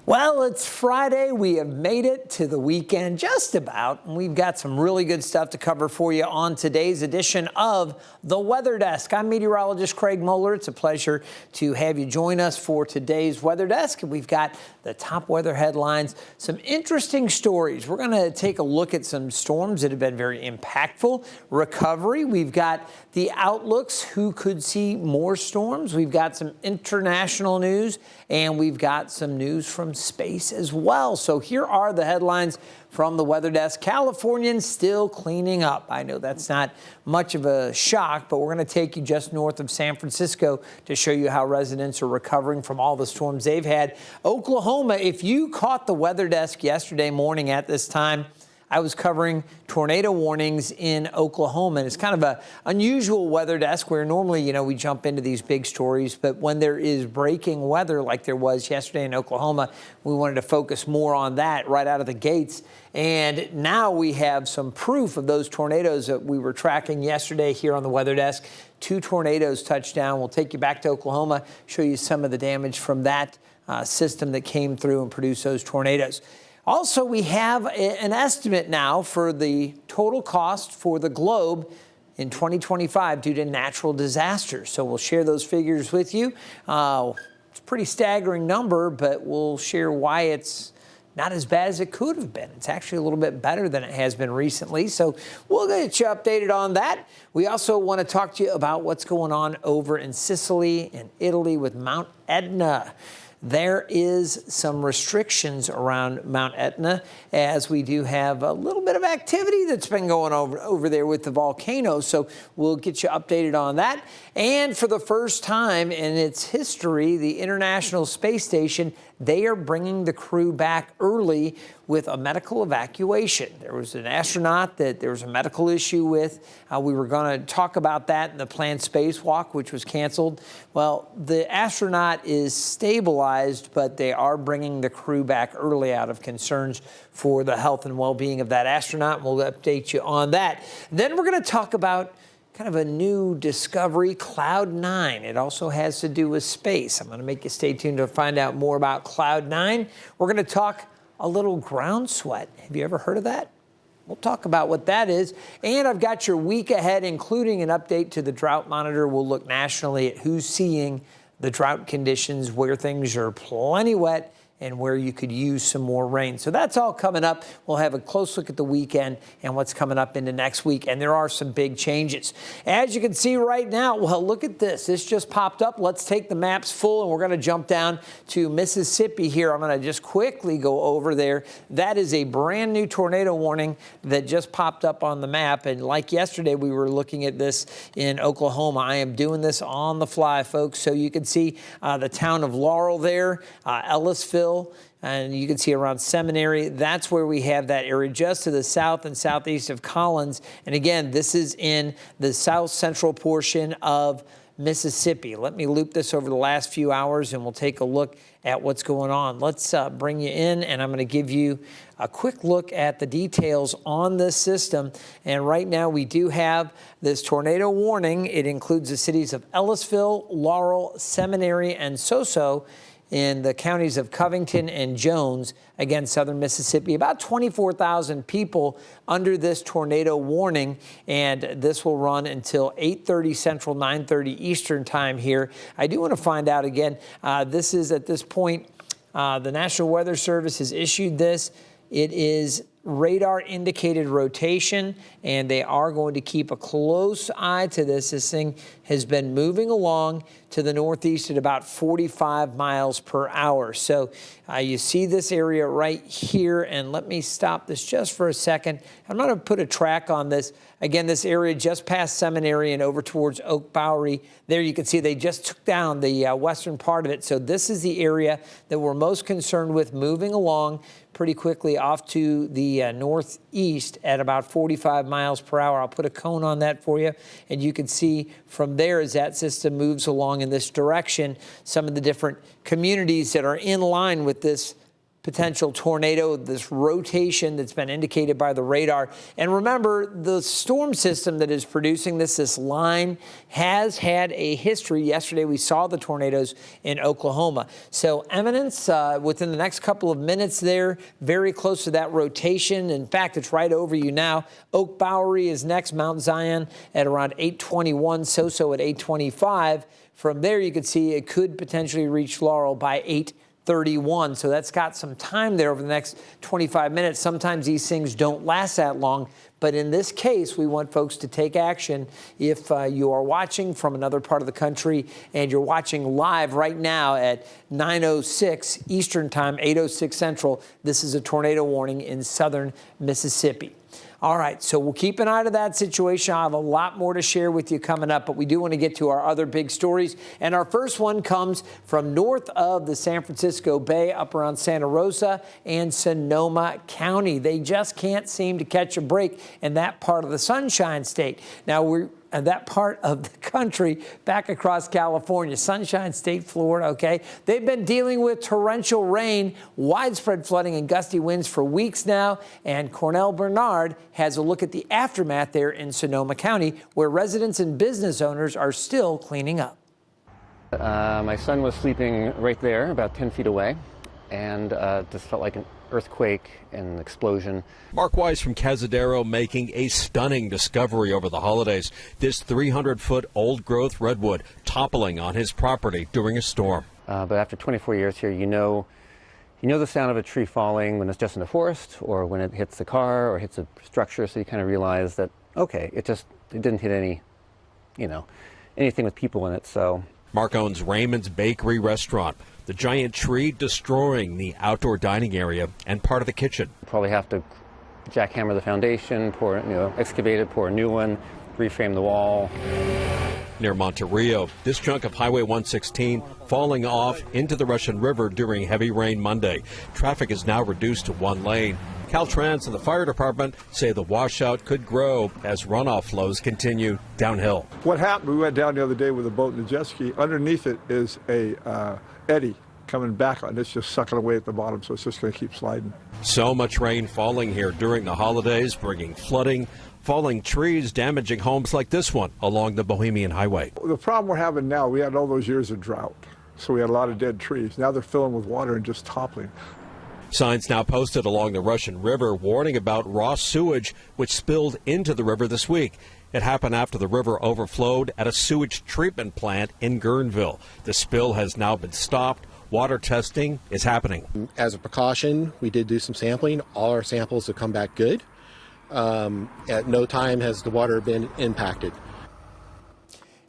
Well, it's Friday. We have made it to the weekend just about, and we've got some really good stuff to cover for you on today's edition of The Weather Desk. I'm meteorologist Craig Moeller. It's a pleasure to have you join us for today's Weather Desk. We've got the top weather headlines, some interesting stories. We're going to take a look at some storms that have been very impactful, recovery. We've got the outlooks, who could see more storms. We've got some international news, and we've got some news from space as well. So here are the headlines from the Weather Desk. Californians still cleaning up. I know that's not much of a shock, but we're going to take you just north of San Francisco to show you how residents are recovering from all the storms they've had. Oklahoma, if you caught the Weather Desk yesterday morning at this time, I was covering tornado warnings in Oklahoma, and it's kind of an unusual weather desk where normally, we jump into these big stories, but when there is breaking weather like there was yesterday in Oklahoma, we wanted to focus more on that right out of the gates. And now we have some proof of those tornadoes that we were tracking yesterday here on the weather desk. 2 tornadoes touched down. We'll take you back to Oklahoma, show you some of the damage from that system that came through and produced those tornadoes. Also, we have an estimate now for the total cost for the globe in 2025 due to natural disasters. So we'll share those figures with you. It's a pretty staggering number, but we'll share why it's not as bad as it could have been. It's actually a little bit better than it has been recently. So we'll get you updated on that. We also want to talk to you about what's going on over in Sicily and Italy with Mount Etna. There is some restrictions around Mount Etna, as we do have a little bit of activity that's been going over there with the volcano. So we'll get you updated on that. And for the first time in its history, the International Space Station, they are bringing the crew back early with a medical evacuation. There was an astronaut that there was a medical issue with. We were going to talk about that in the planned spacewalk, which was canceled. Well, the astronaut is stabilized, but they are bringing the crew back early out of concerns for the health and well-being of that astronaut. We'll update you on that. Then we're going to talk about kind of a new discovery, Cloud 9. It also has to do with space. I'm going to make you stay tuned to find out more about Cloud 9. We're going to talk a little ground sweat. Have you ever heard of that? We'll talk about what that is. And I've got your week ahead, including an update to the drought monitor. We'll look nationally at who's seeing the drought conditions, where things are plenty wet, and where you could use some more rain. So that's all coming up. We'll have a close look at the weekend and what's coming up into next week. And there are some big changes. As you can see right now, well, look at this. This just popped up. Let's take the maps full, and we're going to jump down to Mississippi here. I'm going to just quickly go over there. That is a brand new tornado warning that just popped up on the map. And like yesterday, we were looking at this in Oklahoma. I am doing this on the fly, folks. So you can see the town of Laurel there, Ellisville, and you can see around Seminary. That's where we have that area just to the south and southeast of Collins. And again, this is in the south central portion of Mississippi. Let me loop this over the last few hours, and we'll take a look at what's going on. Let's bring you in, and I'm going to give you a quick look at the details on this system. And right now we do have this tornado warning. It includes the cities of Ellisville, Laurel, Seminary, and Soso in the counties of Covington and Jones, again, southern Mississippi. About 24,000 people under this tornado warning, and this will run until 8:30 Central, 9:30 Eastern time here. I do want to find out again, this is at this point, the National Weather Service has issued this. It is radar indicated rotation, and they are going to keep a close eye to this. This thing has been moving along to the northeast at about 45 miles per hour. So you see this area right here, and let me stop this just for a second. I'm going to put a track on this. Again, this area just past Seminary and over towards Oak Bowery. There you can see they just took down the western part of it. So this is the area that we're most concerned with, moving along pretty quickly off to the northeast at about 45 miles per hour. I'll put a cone on that for you, and you can see from there as that system moves along in this direction, some of the different communities that are in line with this potential tornado, this rotation that's been indicated by the radar. And remember, the storm system that is producing this line has had a history. Yesterday, we saw the tornadoes in Oklahoma. So eminence within the next couple of minutes there, very close to that rotation. In fact, it's right over you now. Oak Bowery is next, Mount Zion at around 8:21, Soso at 8:25. From there, you could see it could potentially reach Laurel by 8:31. So that's got some time there over the next 25 minutes. Sometimes these things don't last that long. But in this case, we want folks to take action. If you are watching from another part of the country and you're watching live right now at 9:06 Eastern Time, 8:06 Central, this is a tornado warning in southern Mississippi. All right, so we'll keep an eye to that situation. I have a lot more to share with you coming up, but we do want to get to our other big stories. And our first one comes from north of the San Francisco Bay, up around Santa Rosa and Sonoma County. They just can't seem to catch a break in that part of the Sunshine State. Now, we're that part of the country back across California, Sunshine State, Florida, okay? They've been dealing with torrential rain, widespread flooding and gusty winds for weeks now, and Cornell Bernard has a look at the aftermath there in Sonoma County, where residents and business owners are still cleaning up. My son was sleeping right there, about 10 feet away, and just felt like an earthquake and explosion. Mark Wise from Cazadero making a stunning discovery over the holidays. This 300-foot old-growth redwood toppling on his property during a storm. But after 24 years here, you know the sound of a tree falling when it's just in the forest or when it hits the car or hits a structure, so you kind of realize that, okay, it didn't hit any, anything with people in it, so. Mark owns Raymond's Bakery restaurant. The giant tree destroying the outdoor dining area and part of the kitchen. Probably have to jackhammer the foundation, excavate it, pour a new one, reframe the wall. Near Monterrey, this chunk of Highway 116 falling off into the Russian River during heavy rain Monday. Traffic is now reduced to one lane. Caltrans and the fire department say the washout could grow as runoff flows continue downhill. What happened, we went down the other day with a boat and a jet ski. Underneath it is a eddy coming back on. It's just sucking away at the bottom, so it's just going to keep sliding. So much rain falling here during the holidays, bringing flooding, falling trees, damaging homes like this one along the Bohemian Highway. The problem we're having now, we had all those years of drought, so we had a lot of dead trees. Now they're filling with water and just toppling. Signs now posted along the Russian River warning about raw sewage, which spilled into the river this week. It happened after the river overflowed at a sewage treatment plant in Guerneville. The spill has now been stopped. Water testing is happening. As a precaution, we did do some sampling. All our samples have come back good. At no time has the water been impacted.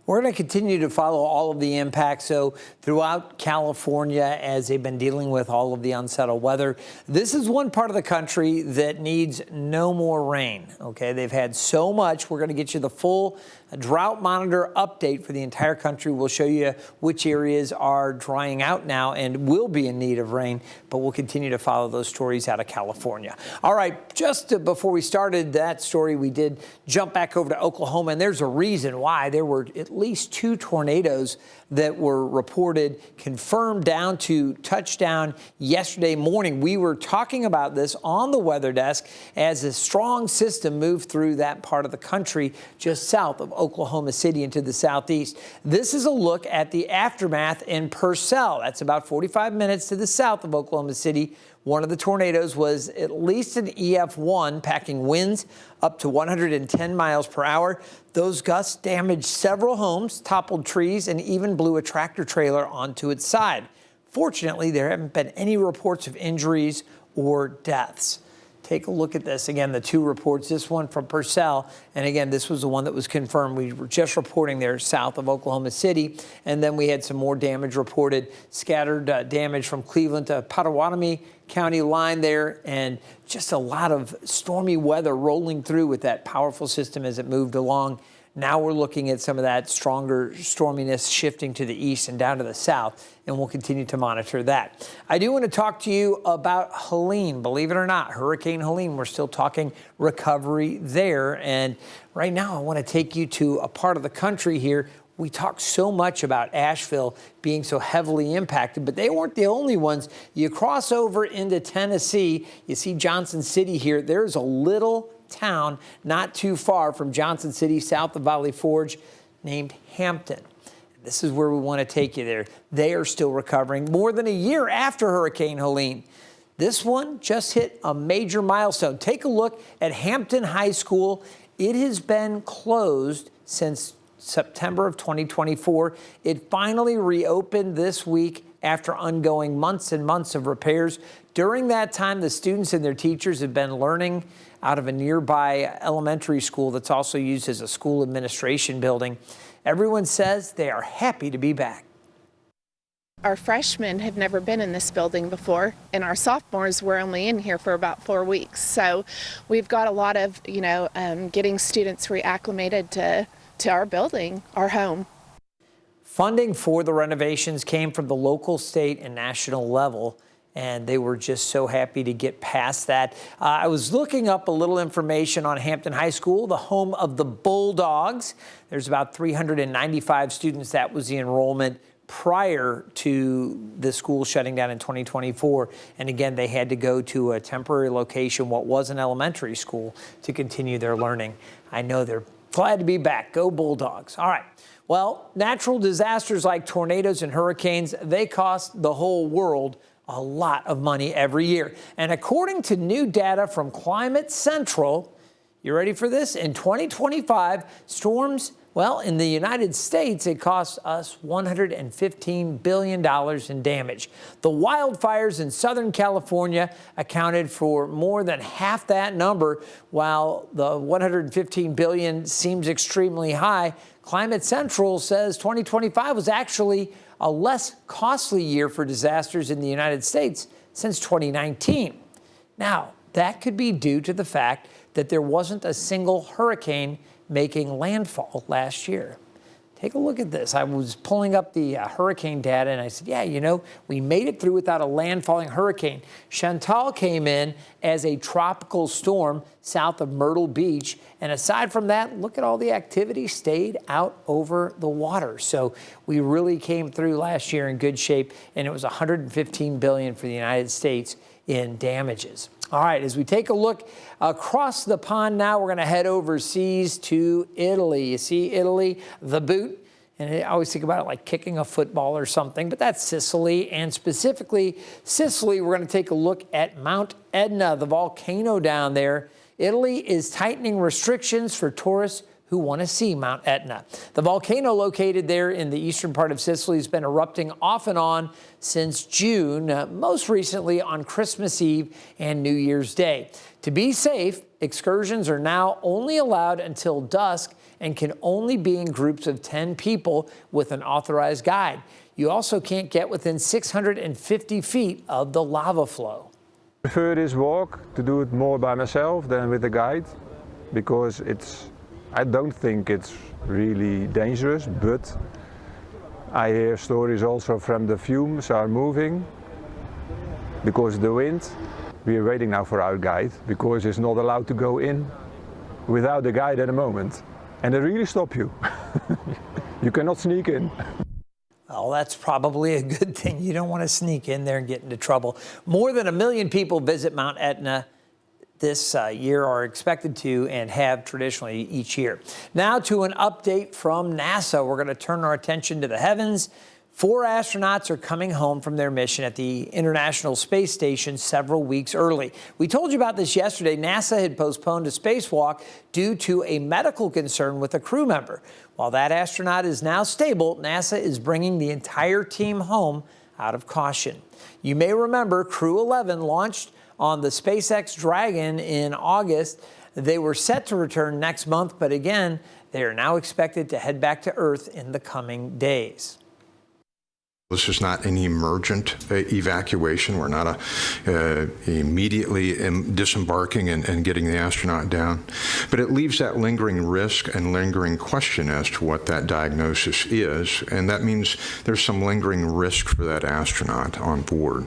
We're going to continue to follow all of the impacts. So throughout California, as they've been dealing with all of the unsettled weather, this is one part of the country that needs no more rain. Okay, they've had so much. We're going to get you the full drought monitor update for the entire country. We'll show you which areas are drying out now and will be in need of rain, but we'll continue to follow those stories out of California. All right, just before we started that story, we did jump back over to Oklahoma, and there's a reason why. There were at least 2 tornadoes that were reported, confirmed down to touchdown yesterday morning. We were talking about this on the weather desk as a strong system moved through that part of the country just south of Oklahoma City into the southeast. This is a look at the aftermath in Purcell. That's about 45 minutes to the south of Oklahoma City. One of the tornadoes was at least an EF1, packing winds up to 110 miles per hour. Those gusts damaged several homes, toppled trees, and even blew a tractor trailer onto its side. Fortunately, there haven't been any reports of injuries or deaths. Take a look at this. Again, the 2 reports, this one from Purcell, and again, this was the one that was confirmed. We were just reporting there south of Oklahoma City, and then we had some more damage reported, scattered damage from Cleveland to Pottawatomie County line there, and just a lot of stormy weather rolling through with that powerful system as it moved along. Now we're looking at some of that stronger storminess shifting to the east and down to the south, and we'll continue to monitor that. I do want to talk to you about Helene. Believe it or not, Hurricane Helene, we're still talking recovery there. And right now I want to take you to a part of the country here We talked so much about Asheville being so heavily impacted, but they weren't the only ones. You cross over into Tennessee, you see Johnson City here. There's a little town not too far from Johnson City, south of Valley Forge, named Hampton. This is where we want to take you there. They are still recovering more than a year after Hurricane Helene. This one just hit a major milestone. Take a look at Hampton High School. It has been closed since September of 2024. It finally reopened this week after ongoing months and months of repairs. During that time, the students and their teachers have been learning out of a nearby elementary school that's also used as a school administration building. Everyone says they are happy to be back. Our freshmen have never been in this building before, and our sophomores were only in here for about 4 weeks. So we've got a lot of, getting students reacclimated to our building, our home. Funding for the renovations came from the local, state, and national level, and they were just so happy to get past that. I was looking up a little information on Hampton High School, the home of the Bulldogs. There's about 395 students. That was the enrollment prior to the school shutting down in 2024. And again, they had to go to a temporary location, what was an elementary school, to continue their learning. I know they're glad to be back. Go Bulldogs. All right. Well, natural disasters like tornadoes and hurricanes, they cost the whole world a lot of money every year. And according to new data from Climate Central, you ready for this? In 2025, storms, well, in the United States, it costs us $115 billion in damage. The wildfires in Southern California accounted for more than half that number. While the $115 billion seems extremely high, Climate Central says 2025 was actually a less costly year for disasters in the United States since 2019. Now, that could be due to the fact that there wasn't a single hurricane making landfall last year. Take a look at this. I was pulling up the hurricane data, and I said, yeah, we made it through without a landfalling hurricane. Chantal came in as a tropical storm south of Myrtle Beach. And aside from that, look at all the activity stayed out over the water. So we really came through last year in good shape, and it was $115 billion for the United States in damages. All right, as we take a look across the pond now, we're going to head overseas to Italy. You see Italy, the boot, and I always think about it like kicking a football or something, but that's Sicily. And specifically, Sicily, we're going to take a look at Mount Etna, the volcano down there. Italy is tightening restrictions for tourists who want to see Mount Etna. The volcano located there in the eastern part of Sicily has been erupting off and on since June, most recently on Christmas Eve and New Year's Day. To be safe, excursions are now only allowed until dusk and can only be in groups of 10 people with an authorized guide. You also can't get within 650 feet of the lava flow. I prefer this walk to do it more by myself than with a guide, because I don't think it's really dangerous, but I hear stories also from the fumes are moving because of the wind. We are waiting now for our guide because it's not allowed to go in without a guide at the moment. And they really stop you. You cannot sneak in. Well, that's probably a good thing. You don't want to sneak in there and get into trouble. More than 1 million people visit Mount Etna this year, are expected to, and have traditionally each year. Now to an update from NASA. We're going to turn our attention to the heavens. 4 astronauts are coming home from their mission at the International Space Station several weeks early. We told you about this yesterday. NASA had postponed a spacewalk due to a medical concern with a crew member. While that astronaut is now stable, NASA is bringing the entire team home out of caution. You may remember Crew 11 launched on the SpaceX Dragon in August. They were set to return next month, but again, they are now expected to head back to Earth in the coming days. This is not an emergent evacuation. We're not immediately disembarking and getting the astronaut down. But it leaves that lingering risk and lingering question as to what that diagnosis is. And that means there's some lingering risk for that astronaut on board.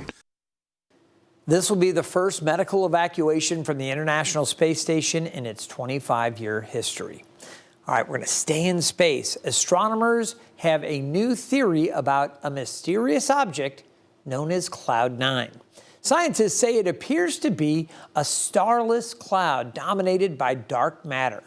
This will be the first medical evacuation from the International Space Station in its 25-year history. All right, we're going to stay in space. Astronomers have a new theory about a mysterious object known as Cloud 9. Scientists say it appears to be a starless cloud dominated by dark matter.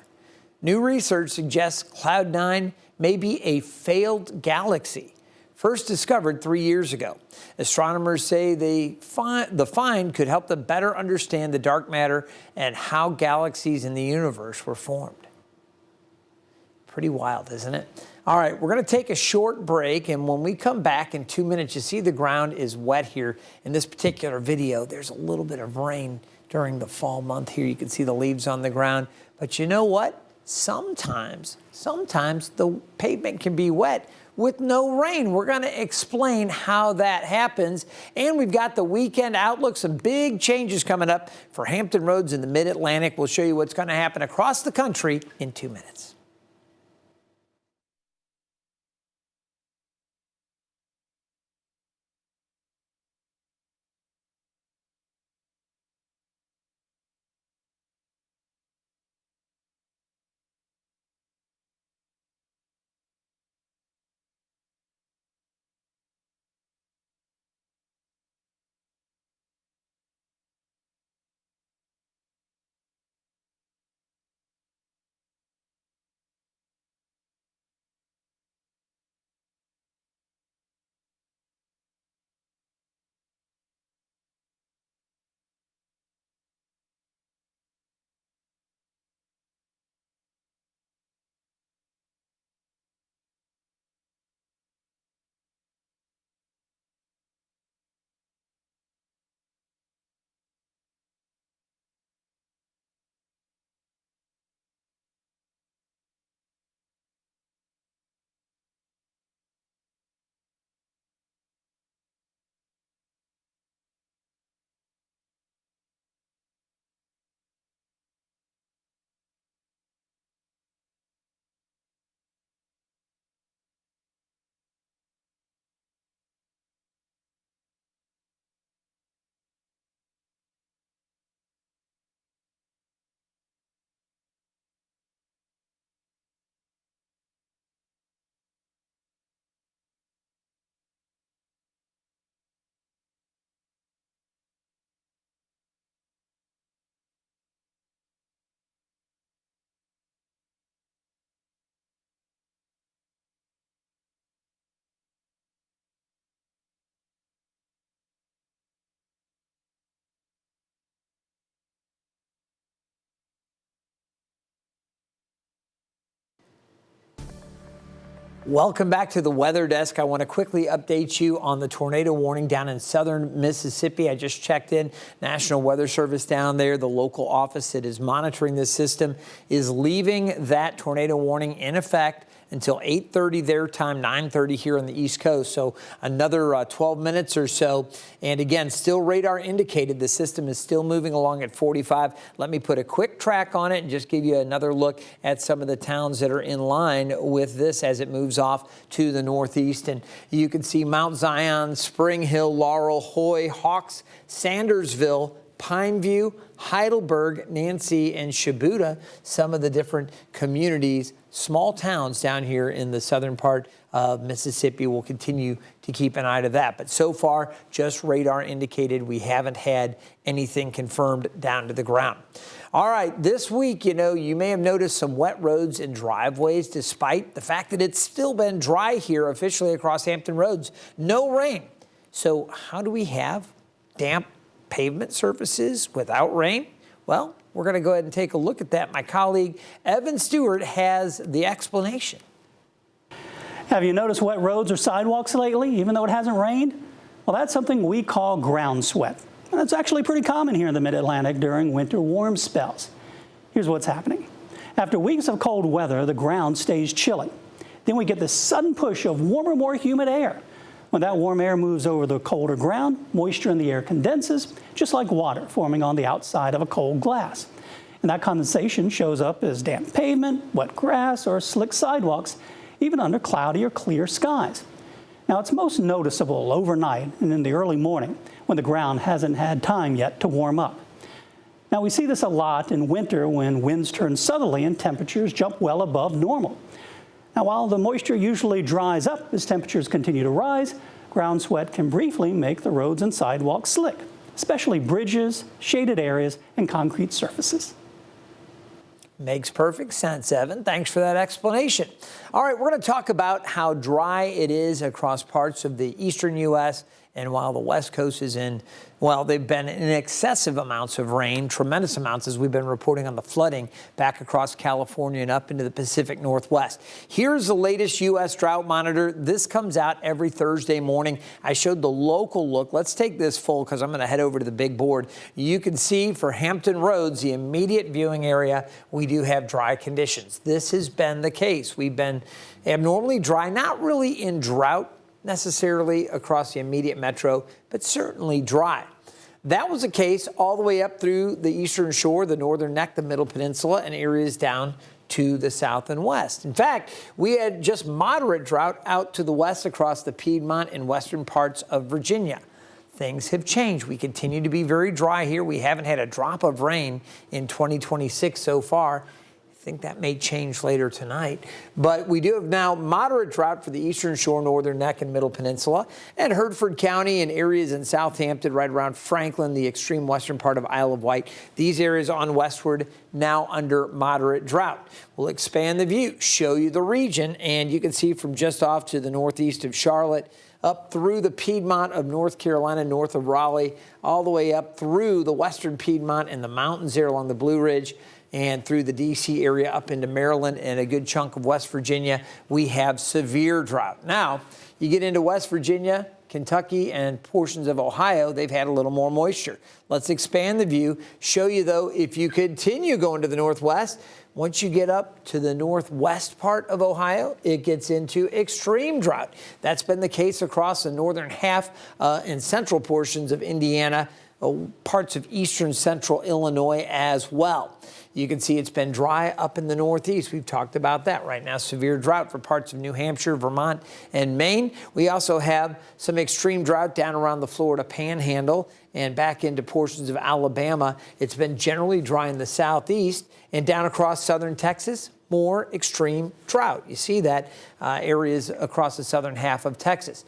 New research suggests Cloud 9 may be a failed galaxy, first discovered 3 years ago. Astronomers say the find could help them better understand the dark matter and how galaxies in the universe were formed. Pretty wild, isn't it? All right, we're going to take a short break, and when we come back in 2 minutes, you see the ground is wet here. In this particular video, there's a little bit of rain during the fall month here. You can see the leaves on the ground. But you know what? Sometimes the pavement can be wet with no rain. We're going to explain how that happens. And we've got the weekend outlook, some big changes coming up for Hampton Roads in the Mid-Atlantic. We'll show you what's going to happen across the country in 2 minutes. Welcome back to the Weather Desk. I want to quickly update you on the tornado warning down in southern Mississippi. I just checked in. National Weather Service down there, the local office that is monitoring this system, is leaving that tornado warning in effect until 8:30 their time, 9:30 here on the East Coast. So another 12 minutes or so. And again, still radar indicated. The system is still moving along at 45. Let me put a quick track on it and just give you another look at some of the towns that are in line with this as it moves off to the northeast. And you can see Mount Zion, Spring Hill, Laurel, Hoy, Hawks, Sandersville, Pineview, Heidelberg, Nancy, and Shibuya, some of the different communities, small towns down here in the southern part of Mississippi. Will continue to keep an eye to that. But so far, just radar indicated. We haven't had anything confirmed down to the ground. All right, this week, you may have noticed some wet roads and driveways, despite the fact that it's still been dry here officially across Hampton Roads. No rain. So how do we have damp pavement surfaces without rain? Well, we're going to go ahead and take a look at that. My colleague Evan Stewart has the explanation. Have you noticed wet roads or sidewalks lately, even though it hasn't rained? Well, that's something we call ground sweat. And it's actually pretty common here in the Mid-Atlantic during winter warm spells. Here's what's happening. After weeks of cold weather, the ground stays chilly. Then we get this sudden push of warmer, more humid air. When that warm air moves over the colder ground, moisture in the air condenses, just like water forming on the outside of a cold glass. And that condensation shows up as damp pavement, wet grass, or slick sidewalks, even under cloudy or clear skies. Now, it's most noticeable overnight and in the early morning when the ground hasn't had time yet to warm up. Now, we see this a lot in winter when winds turn southerly and temperatures jump well above normal. Now, while the moisture usually dries up as temperatures continue to rise, ground sweat can briefly make the roads and sidewalks slick, especially bridges, shaded areas, and concrete surfaces. Makes perfect sense, Evan. Thanks for that explanation. All right, we're going to talk about how dry it is across parts of the eastern U.S. And while the West Coast is in, well, they've been in excessive amounts of rain, tremendous amounts, as we've been reporting on the flooding back across California and up into the Pacific Northwest. Here's the latest U.S. drought monitor. This comes out every Thursday morning. I showed the local look. Let's take this full because I'm going to head over to the big board. You can see for Hampton Roads, the immediate viewing area, we do have dry conditions. This has been the case. We've been abnormally dry, not really in drought necessarily across the immediate metro, but certainly dry. That was the case all the way up through the eastern shore, the northern neck, the middle peninsula, and areas down to the south and west. In fact, we had just moderate drought out to the west across the Piedmont and western parts of Virginia. Things have changed. We continue to be very dry here. We haven't had a drop of rain in 2026 so far. I think that may change later tonight. But we do have now moderate drought for the eastern shore, northern neck, and middle peninsula, and Hertford County and areas in Southampton, right around Franklin, the extreme western part of Isle of Wight. These areas on westward now under moderate drought. We'll expand the view, show you the region, and you can see from just off to the northeast of Charlotte, up through the Piedmont of North Carolina, north of Raleigh, all the way up through the western Piedmont and the mountains there along the Blue Ridge, and through the D.C. area up into Maryland and a good chunk of West Virginia, we have severe drought. Now, you get into West Virginia, Kentucky, and portions of Ohio, they've had a little more moisture. Let's expand the view, show you, though, if you continue going to the northwest, once you get up to the northwest part of Ohio, it gets into extreme drought. That's been the case across the northern half and central portions of Indiana, parts of eastern central Illinois as well. You can see it's been dry up in the northeast. We've talked about that right now. Severe drought for parts of New Hampshire, Vermont, and Maine. We also have some extreme drought down around the Florida Panhandle and back into portions of Alabama. It's been generally dry in the southeast and down across southern Texas. More extreme drought. You see that areas across the southern half of Texas.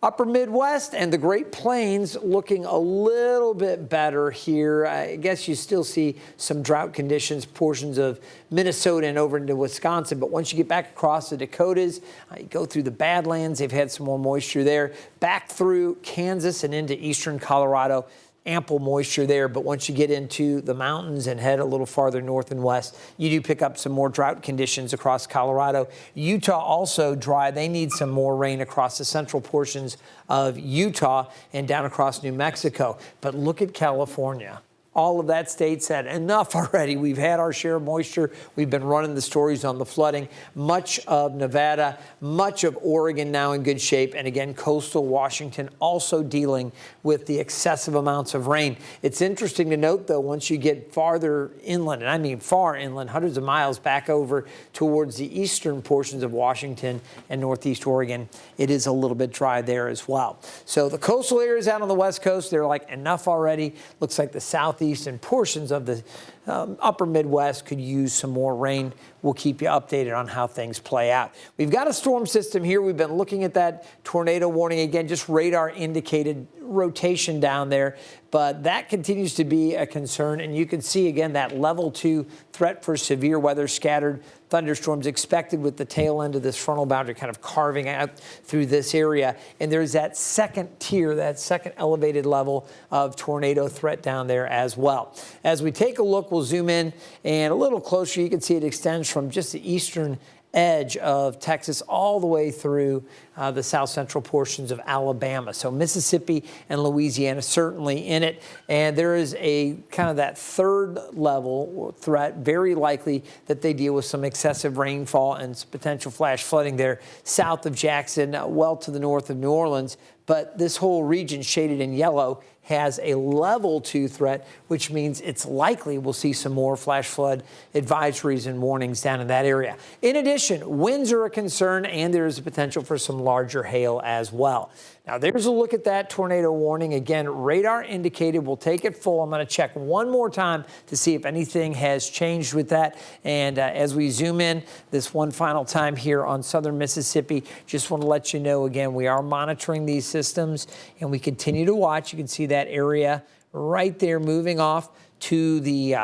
Upper Midwest and the Great Plains looking a little bit better here. I guess you still see some drought conditions, portions of Minnesota and over into Wisconsin. But once you get back across the Dakotas, you go through the Badlands, they've had some more moisture there. Back through Kansas and into eastern Colorado, ample moisture there. But once you get into the mountains and head a little farther north and west, you do pick up some more drought conditions across Colorado. Utah also dry. They need some more rain across the central portions of Utah and down across New Mexico. But look at California. All of that state said, enough already. We've had our share of moisture. We've been running the stories on the flooding. Much of Nevada, much of Oregon now in good shape. And again, coastal Washington also dealing with the excessive amounts of rain. It's interesting to note, though, once you get farther inland, and I mean far inland, hundreds of miles back over towards the eastern portions of Washington and northeast Oregon, it is a little bit dry there as well. So the coastal areas out on the west coast, they're like enough already. Looks like the southeast and portions of the upper Midwest could use some more rain. We'll keep you updated on how things play out. We've got a storm system here. We've been looking at that tornado warning again, just radar indicated rotation down there, but that continues to be a concern. And you can see again that level 2 threat for severe weather, scattered thunderstorms expected with the tail end of this frontal boundary kind of carving out through this area. And there's that second tier, that second elevated level of tornado threat down there as well. As we take a look, we'll zoom in and a little closer. You can see it extends from just the eastern edge of Texas all the way through the south central portions of Alabama. So Mississippi and Louisiana certainly in it. And there is a kind of that third level threat, very likely that they deal with some excessive rainfall and some potential flash flooding there south of Jackson, well to the north of New Orleans. But this whole region shaded in yellow has a level 2 threat, which means it's likely we'll see some more flash flood advisories and warnings down in that area. In addition, winds are a concern, and there is a potential for some larger hail as well. Now, there's a look at that tornado warning. Again, radar indicated. We'll take it full. I'm going to check one more time to see if anything has changed with that. And as we zoom in this one final time here on southern Mississippi, just want to let you know, again, we are monitoring these systems, and we continue to watch. You can see that area right there moving off to the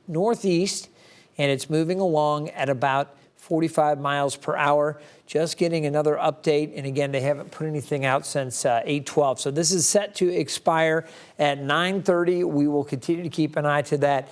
northeast, and it's moving along at about 45 miles per hour. Just getting another update, and again, they haven't put anything out since 8/12. So this is set to expire at 9:30. We will continue to keep an eye to that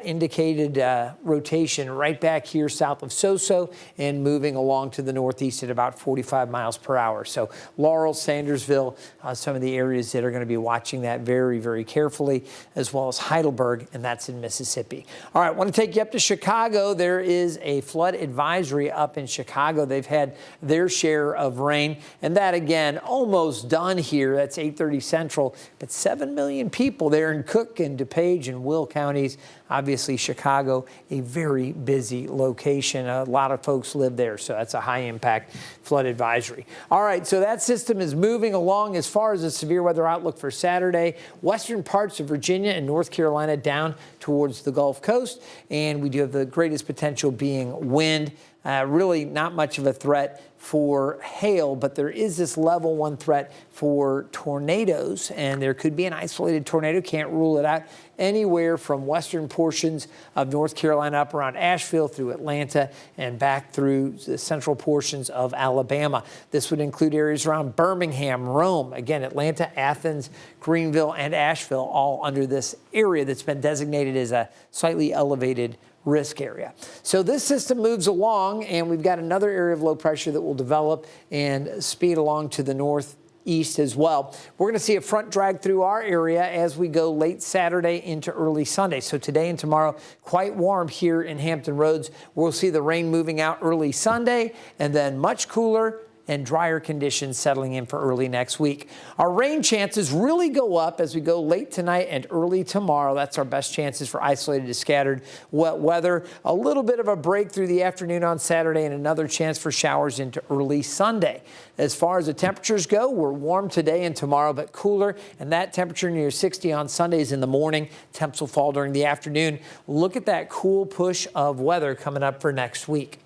indicated rotation right back here south of Soso and moving along to the northeast at about 45 miles per hour. So Laurel, Sandersville, some of the areas that are going to be watching that very, very carefully, as well as Heidelberg, and that's in Mississippi. All right, I want to take you up to Chicago. There is a flood advisory up in Chicago. They've had their share of rain, and that again almost done here. That's 8:30 Central, but 7 million people there in Cook and DuPage and Will counties. Obviously, Chicago, a very busy location. A lot of folks live there, so that's a high-impact flood advisory. All right, so that system is moving along. As far as the severe weather outlook for Saturday, western parts of Virginia and North Carolina down towards the Gulf Coast, and we do have the greatest potential being wind. Really not much of a threat for hail, but there is this level 1 threat for tornadoes, and there could be an isolated tornado. Can't rule it out. Anywhere from western portions of North Carolina up around Asheville through Atlanta and back through the central portions of Alabama. This would include areas around Birmingham, Rome, again, Atlanta, Athens, Greenville, and Asheville, all under this area that's been designated as a slightly elevated risk area. So this system moves along, and we've got another area of low pressure that will develop and speed along to the northeast as well. We're going to see a front drag through our area as we go late Saturday into early Sunday. So today and tomorrow, quite warm here in Hampton Roads. We'll see the rain moving out early Sunday, and then much cooler and drier conditions settling in for early next week. Our rain chances really go up as we go late tonight and early tomorrow. That's our best chances for isolated to scattered wet weather. A little bit of a break through the afternoon on Saturday, and another chance for showers into early Sunday. As far as the temperatures go, we're warm today and tomorrow, but cooler, and that temperature near 60 on Sundays in the morning. Temps will fall during the afternoon. Look at that cool push of weather coming up for next week.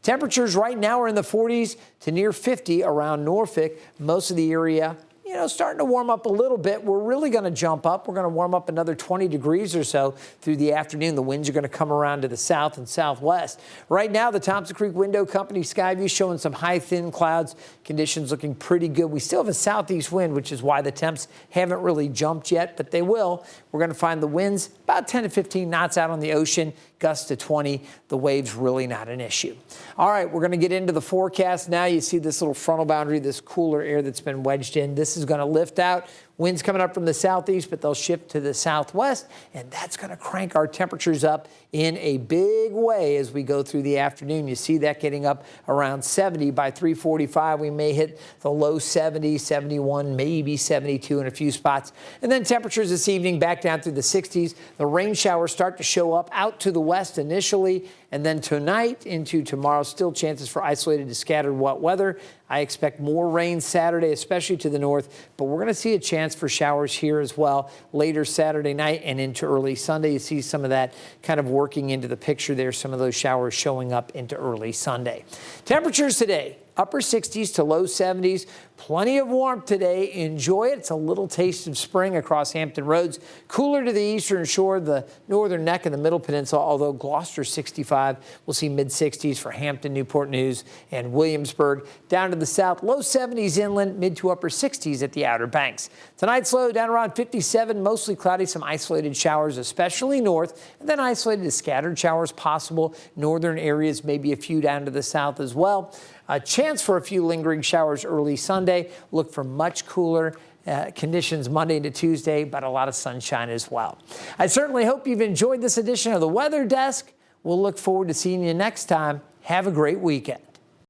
Temperatures right now are in the 40s to near 50 around Norfolk. Most of the area, starting to warm up a little bit. We're really going to jump up. We're going to warm up another 20 degrees or so through the afternoon. The winds are going to come around to the south and southwest. Right now, the Thompson Creek Window Company sky view showing some high, thin clouds. Conditions looking pretty good. We still have a southeast wind, which is why the temps haven't really jumped yet, but they will. We're going to find the winds about 10 to 15 knots out on the ocean, gusts to 20. The waves really not an issue. All right, we're going to get into the forecast now. You see this little frontal boundary, this cooler air that's been wedged in. This is going to lift out. Winds coming up from the southeast, but they'll shift to the southwest, and that's going to crank our temperatures up in a big way as we go through the afternoon. You see that getting up around 70 by 3:45. We may hit the low 70s, 71, maybe 72 in a few spots. And then temperatures this evening back down through the 60s. The rain showers start to show up out to the west initially, and then tonight into tomorrow, still chances for isolated to scattered wet weather. I expect more rain Saturday, especially to the north, but we're going to see a chance for showers here as well later Saturday night and into early Sunday. You see some of that kind of working into the picture there, some of those showers showing up into early Sunday. Temperatures today, upper 60s to low 70s. Plenty of warmth today. Enjoy it. It's a little taste of spring across Hampton Roads. Cooler to the eastern shore, the northern neck and the middle peninsula, although Gloucester 65. We'll see mid-60s for Hampton, Newport News, and Williamsburg. Down to the south, low 70s inland, mid to upper 60s at the Outer Banks. Tonight's low down around 57, mostly cloudy, some isolated showers, especially north, and then isolated to scattered showers possible. Northern areas, maybe a few down to the south as well. A chance for a few lingering showers early Sunday. Look for much cooler conditions Monday into Tuesday, but a lot of sunshine as well. I certainly hope you've enjoyed this edition of the Weather Desk. We'll look forward to seeing you next time. Have a great weekend.